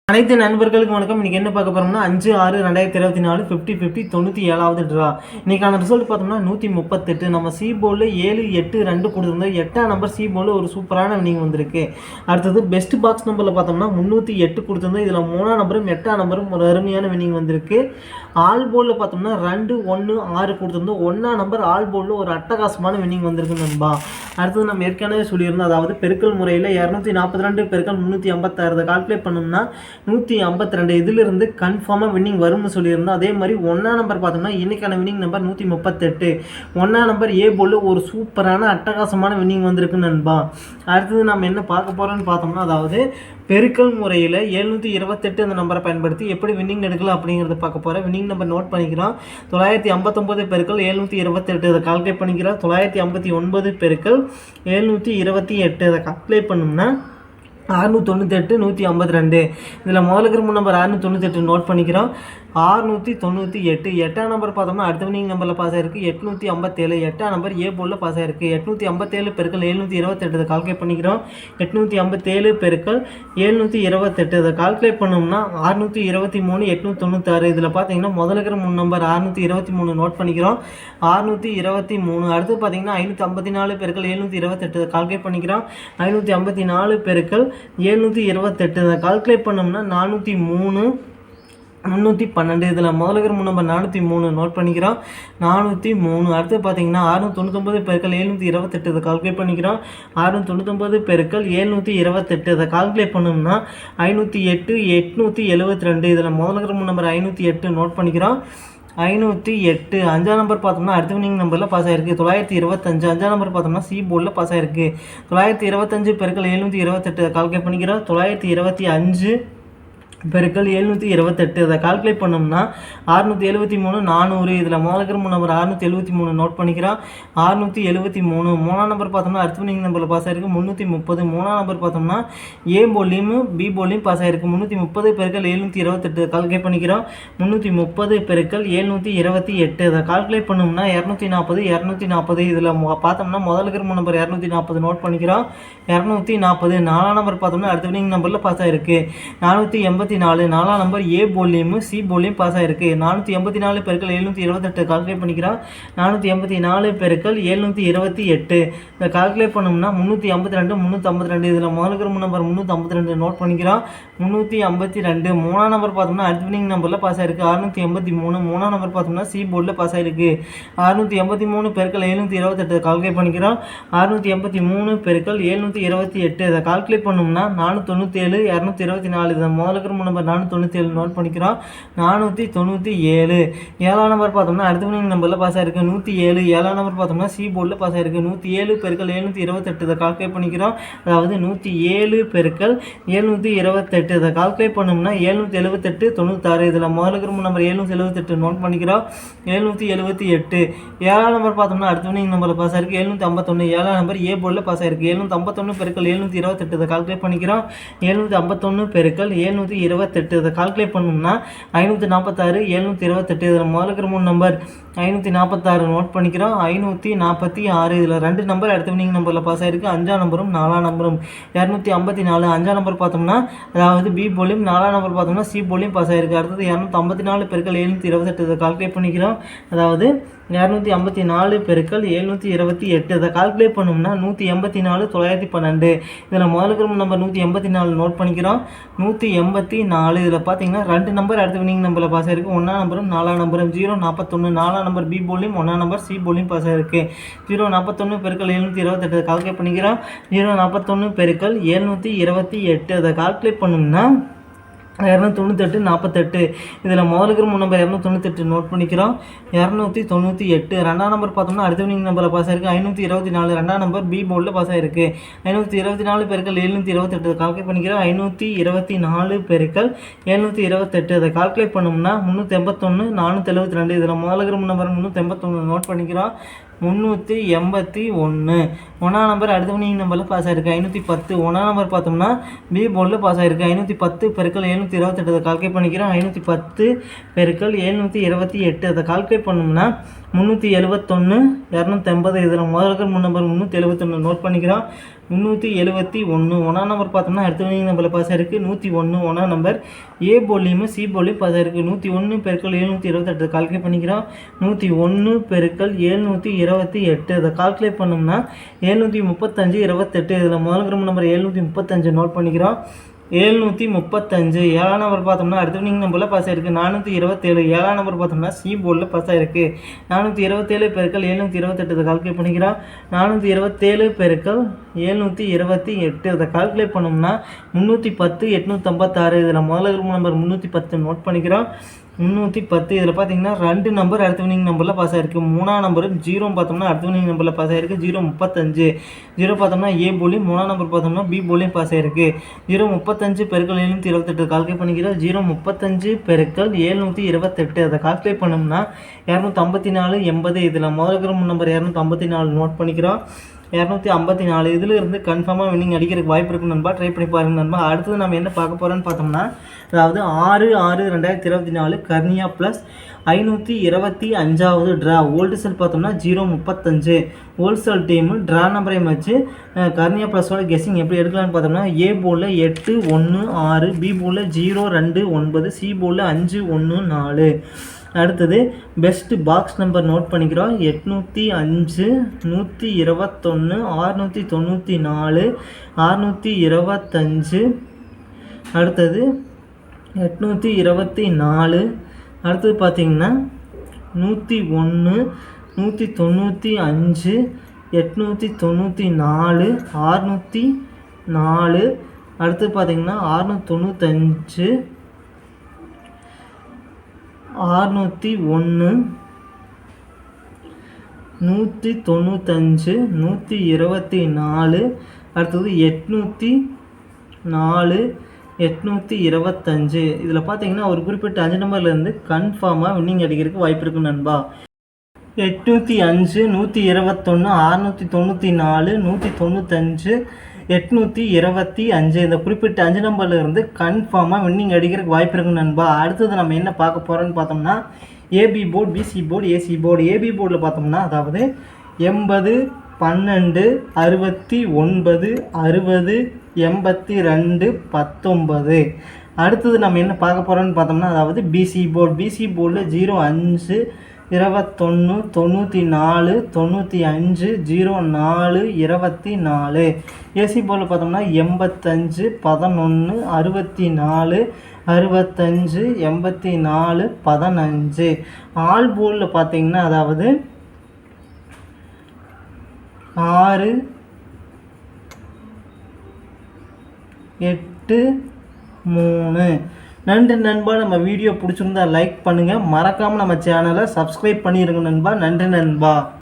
அனைத்து நண்பர்களுக்கு வணக்கம். இன்றைக்கி என்ன பார்க்க போகிறோம்னா 5/6/2024 50/50 97வது ட்ரா. இன்றைக்கான ரிசல்ட் பார்த்தோம்னா 138. நம்ம சி போர்டில் 7, 8, 2 கொடுத்துருந்தோம். 8ஆம் நம்பர் சி போர்டில் ஒரு சூப்பரான வின்னிங் வந்திருக்கு. அடுத்தது பெஸ்ட் பாக்ஸ் நம்பரில் பார்த்தோம்னா 308 கொடுத்துருந்தோம். இதில் 3ஆம் நம்பரும் 8ஆம் நம்பரும் ஒரு அருமையான வின்னிங் வந்திருக்கு. ஆல் போர்டில் பார்த்தோம்னா 2, 1, 6 கொடுத்துருந்தோம். 1ஆம் நம்பர் ஆல் போர்டில் ஒரு அட்டகாசமான வின்னிங் வந்திருக்கு நண்பா. அடுத்தது நம்ம ஏற்கனவே சொல்லியிருந்தோம், அதாவது பெருக்கல் முறையில் 242 பெருக்கல் 356 கால்குலேட் பண்ணோம்னா 152 இதிலிருந்து கன்ஃபார்மாக வின்னிங் வரும்னு சொல்லியிருந்தோம். அதே மாதிரி 1ஆம் நம்பர் பார்த்தோம்னா இன்றைக்கான வின்னிங் நம்பர் 138. 1ஆம் நம்பர் ஏ போர்டில் ஒரு சூப்பரான அட்டகாசமான வின்னிங் வந்திருக்கு நண்பா. அடுத்தது நம்ம என்ன பார்க்க போகிறோன்னு பார்த்தோம்னா, அதாவது பெருக்கல் முறையில் 728 அந்த நம்பரை பயன்படுத்தி எப்படி வின்னிங் எடுக்கலாம் அப்படிங்கிறத பார்க்க போகிறோம். வின்னிங் நம்பர் நோட் பண்ணிக்கிறோம். 959 பெருக்கல் 728 அதை கால்குலேட் பண்ணிக்கிறோம். 959 பெருக்கல் 728 அதை கால்குலேட் பண்ணோம்னா 698 152. இதில் முதல்ல இருக்கிற நம்பர் 698 நோட் பண்ணிக்கிறோம். 698. 8ஆம் நம்பர் பார்த்தோம்னா அடுத்த வின்னிங் நம்பரில் பாஸ் ஆகிருக்கு 857. 8ஆம் நம்பர் ஏ போர்டில் பாஸ் ஆகிருக்கு. 857 பெருக்கல் 728 அதை கால்குலேட் பண்ணிக்கிறோம். 857 பெருக்கல் 728 அதை கால்குலேட் பண்ணோம்னா 623 896. இதில் பார்த்தீங்கன்னா முதல்ல இருக்கிற நம்பர் 623 நோட் பண்ணிக்கிறோம். 623. அடுத்து பார்த்தீங்கன்னா 554 பெருக்கல் 728 அதை கால்குலேட் பண்ணிக்கிறோம். 554 பெருக்கல் 728 அதை கால்குலேட் பண்ணோம்னா 403 312. இதில் முதல்ல இருக்கிற நம்பர் 403 நோட் பண்ணிக்கிறோம். 403. அடுத்து பார்த்தீங்கன்னா 699 பெருக்கல் 728 இதை கால்குலேட் பண்ணிக்கிறோம். 699 பெருக்கல் 728 இதை கால்குலேட் பண்ணோம்னா 508 872. இதில் முதல்ல இருக்கிற நம்பர் 508 நோட் பண்ணிக்கிறோம். 508. 5ஆம் நம்பர் பார்த்தோம்னா அடுத்த வின்னிங் நம்பரில் பாஸ் ஆகிருக்கு 925. 5ஆம் நம்பர் பார்த்தோம்னா சி போர்டில் பாஸ் ஆகிருக்கு. 925 பெருக்கல் 728 கால்குலேட் பண்ணிக்கிறோம். 925 பெருக்கல் 728 அதை கால்குலேட் பண்ணோம்னா 673 400. இதில் முதல்ல இருக்கிற நம்பர் 673 நோட் பண்ணிக்கிறோம். 673. 3ஆம் நம்பர் பார்த்தோம்னா அடுத்த வின்னிங் நம்பரில் பாஸ் ஆகிருக்கு 330. 3ஆம் நம்பர் பார்த்தோம்னா ஏ போர்ட்லையும் பி போர்ட்லையும் பாஸ் ஆகிருக்கு. 330 பெருக்கல் 728 கால்குலேட் பண்ணிக்கிறோம். 330 பெருக்கல் 728 அதை கால்குலேட் பண்ணோம்னா 240 240. இதில் பார்த்தோம்னா முதல்ல இருக்கிற நம்பர் 240 நோட் பண்ணிக்கிறோம். 240. 4ஆம் நம்பர் பார்த்தோம்னா அடுத்த வின்னிங் நம்பரில் பாஸ் ஆகிருக்கு 484. 4ஆம் நம்பர் ஏ போர்ட்லையும் சி போர்ட்லையும் பாஸ் ஆகிருக்கு. 484 பெருக்கல் 728 கால்குலேட் பண்ணிக்கிறோம். 484 பெருக்கல் 728 இதை கால்குலேட் பண்ணோம்னா 352 352. இதில் முதல்ல இருக்கிற நம்பர் 352 நோட் பண்ணிக்கிறோம். 352. 3ஆம் நம்பர் பார்த்தோம்னா அடுத்த வின்னிங் நம்பரில் பாஸ் ஆகிருக்கு 683. 3ஆம் நம்பர் பார்த்தோம்னா சி போர்டில் பாஸ் ஆகிருக்கு. 683 பெருக்கல் 728 கால்குலேட் பண்ணிக்கிறோம். 683 பெருக்கல் 728 இதை கால்குலேட் பண்ணோம்னா 497 224. இதை முதல்ல இருக்கிற நம்பர் 497 நோட் பண்ணிக்கிறோம். 497. 7ஆம் நம்பர் பார்த்தோம்னா அடுத்த வின்னிங் நம்பரில் பாஸ் ஆகிருக்கு 107. 7ஆம் நம்பர் பார்த்தோம்னா சி போர்டில் பாஸ் ஆகிருக்கு 107 பெருக்கல் 728 இதை கால்குலேட் பண்ணிக்கிறோம். அதாவது 107 பெருக்கல் 728 இதை கால்குலேட் பண்ணோம்னா 778 96. இதில் முதல்ல இருக்கிற நம்பர் 778 நோட் பண்ணிக்கிறோம். 778. 7ஆம் நம்பர் பார்த்தோம்னா அடுத்த வின்னிங் நம்பரில் பாஸ் ஆகிருக்கு 751. 7ஆம் நம்பர் ஏ போர்டில் பாஸ் ஆகிருக்கு 751 பெருக்கல் 728 இதை கால்குலேட் பண்ணிக்கிறோம். 751 பெருக்கல் 728 இதை கால்குலேட் பண்ணோம்னா 546 728. இதில் முதல்ல இருக்கிற நம்பர் 546 நோட் பண்ணிக்கிறோம். 546. இதில் 2 நம்பர் அடுத்த வின்னிங் நம்பரில் பாஸ் ஆகிருக்கு 5ஆம் நம்பரும் 4ஆம் நம்பரும். 254. 5ஆம் நம்பர் பார்த்தோம்னா அதாவது பி போர்ட்லையும் 4ஆம் நம்பர் பார்த்தோம்னா சி போர்ட்லையும் பாஸ் ஆகிருக்கு. அடுத்தது 254 பெருக்கல் 728 இதை கால்குலேட் பண்ணிக்கிறோம். அதாவது 254 பெருக்கல் 728 இதை கால்குலேட் பண்ணோம்னா 184 912. இதில் முதல்ல இருக்கிற நம்பர் 184 நோட் பண்ணிக்கிறோம். 184. இதில் பார்த்தீங்கன்னா 2 நம்பர் அடுத்த வின்னிங் நம்பரில் பாஸ் ஆகிருக்கு 1ஆம் நம்பரும் 4ஆம் நம்பரும். 041. 4ஆம் நம்பர் பி போர்ட்லையும் 1ஆம் நம்பர் சி போர்ட்லையும் பாஸ் ஆகிருக்கு. 041 பெருக்கல் 728 கால்குலேட் பண்ணிக்கிறோம். 041 பெருக்கல் 728 அதை கால்குலேட் பண்ணோம்னா 298 48. இதில் முதல்ல இருக்கிற நம்பர் 298 நோட் பண்ணிக்கிறோம். 298. 2ஆம் நம்பர் பார்த்தோம்னா அடுத்த வின்னிங் நம்பரில் பாஸ் ஆகிருக்கு 524. 2ஆம் நம்பர் பி போர்டில் பாஸ் ஆகிருக்கு 524 பெருக்கல் 728 கால்குலேட் பண்ணிக்கிறோம். 524 பெருக்கல் 728 அதை கால்குலேட் பண்ணோம்னா 381 472. இதில் முதல்ல இருக்கிற நம்பர் 381 நோட் பண்ணிக்கிறோம். 381. 1ஆம் நம்பர் அடுத்த வின்னிங் நம்பரில் பாஸ் ஆகிருக்கு 510. 1ஆம் நம்பர் பார்த்தோம்னா பி போர்டில் பாஸ் ஆகிருக்கு 510 பெருக்கல் 728 அதை கால்குலேட் பண்ணிக்கிறோம். 510 பெருக்கல் 728 அதை கால்குலேட் பண்ணோம்னா 371 280. இதில் முதல் இருக்கிற நம்பர் 371 நோட் பண்ணிக்கிறோம். 371. ஒன்றாம் நம்பர் பார்த்தோம்னா அடுத்த வினிங் நம்பரில் பாஸ் ஆயிருக்கு 101. ஒன்றாம் நம்பர் ஏ போல்லையும் சி போல்லையும் பாஸ் ஆயிருக்கு. 101 பெருக்கள் 728 கால்குலேட் பண்ணிக்கிறோம். 101 பெருக்கள் 728 அதை கால்குலேட் பண்ணோம்னா 735 28. இதில் முதல் கிரம நம்பர் 735 நோட் பண்ணிக்கிறோம். 735. ஏழாம் நம்பர் பார்த்தோம்னா அடுத்த வினிங் நம்பரில் பாஸ் ஆயிருக்கு 427. ஏழாம் நம்பர் பார்த்தோம்னா சி போர்டில் பாஸ் ஆயிருக்கு 427 பெருக்கள் 728 கால்குலேட் பண்ணிக்கிறோம். 427 பெருக்கள் 728 அதை கால்குலேட் பண்ணோம்னா 310 856. இதில் முதல்ல நம்பர் 310 நோட் பண்ணிக்கிறோம். 310. இதில் பார்த்தீங்கன்னா 2 நம்பர் அடுத்த வினிங் நம்பரில் பாஸ் ஆயிருக்கு. மூணாம் நம்பர் 0 பார்த்தோம்னா அடுத்த வினிங் நம்பரில் பாஸ் ஆயிருக்கு 035. 0 பார்த்தோம்னா ஏ போலியும் மூணாம் நம்பர் பார்த்தோம்னா பி போலியும் பாஸ் ஆயிருக்கு. 035 பெருக்கள் 728 கால்குலேட் பண்ணிக்கிறோம். 035 பெருக்கள் 728 அதை கால்குலேட் பண்ணோம்னா 254 80. இதில் முதல் நம்பர் 254 நோட் பண்ணிக்கிறோம். 254. இதில் இருந்து கன்ஃபார்மாக வின்னிங் அடிக்கிறதுக்கு வாய்ப்பு இருக்குது நண்பா. ட்ரை பண்ணி பாருங்க நண்பா. அடுத்தது நம்ம என்ன பார்க்க போகிறோன்னு பார்த்தோம்னா அதாவது 6/6/2024 கர்னியா ப்ளஸ் 525வது ட்ரா. ஹோல்சேல் பார்த்தோம்னா 035. ஹோல்சேல் டீமு ட்ரா நம்பரையும் வச்சு கர்னியா ப்ளஸோட கெஸ்ஸிங் எப்படி எடுக்கலான்னு பார்த்தோம்னா ஏ போலில் 816, பி போலில் 029, சி போலில் 514. அடுத்தது பெஸ்ட் பாக்ஸ் நம்பர் நோட் பண்ணிக்கிறோம். 805, 121, 694, 625. அடுத்தது 824. அடுத்தது பார்த்திங்கன்னா 101, 195, 894, 604. அடுத்தது பார்த்திங்கன்னா 695, 601, 195, 124. அடுத்தது 804, 825. இதில் பார்த்தீங்கன்னா ஒரு குறிப்பிட்ட 5 நம்பர்லேருந்து கன்ஃபார்மாக வின்னிங் அடிக்கிறதுக்கு வாய்ப்பு இருக்குது நண்பா. 805, 121, 694, 195, 825. இந்த குறிப்பிட்ட 5 நம்பர்லேருந்து கன்ஃபார்மாக வின்னிங் அடிக்கிறதுக்கு வாய்ப்பு இருக்குது நண்பா. அடுத்தது நம்ம என்ன பார்க்க போகிறோன்னு பார்த்தோம்னா AB board, BC board, AC board. AB போர்டில் பார்த்தோம்னா அதாவது 80, 12, 69, 60, 82, 19. அடுத்தது நம்ம என்ன பார்க்க போகிறோன்னு பார்த்தோம்னா அதாவது பிசி போர்டு. பிசி போர்டில் 05, 21, 94, 95, 04, 24. ஏசி போர்டில் பார்த்தோம்னா 85, 11, 64, 65, 84, 15. ஆல் போர்டில் பார்த்தீங்கன்னா அதாவது 6, 8, 3. நன்றி நண்பா. நம்ம வீடியோ பிடிச்சிருந்தா லைக் பண்ணுங்கள். மறக்காமல் நம்ம சேனலை சப்ஸ்கிரைப் பண்ணிடுங்க நண்பா. நன்றி நண்பா.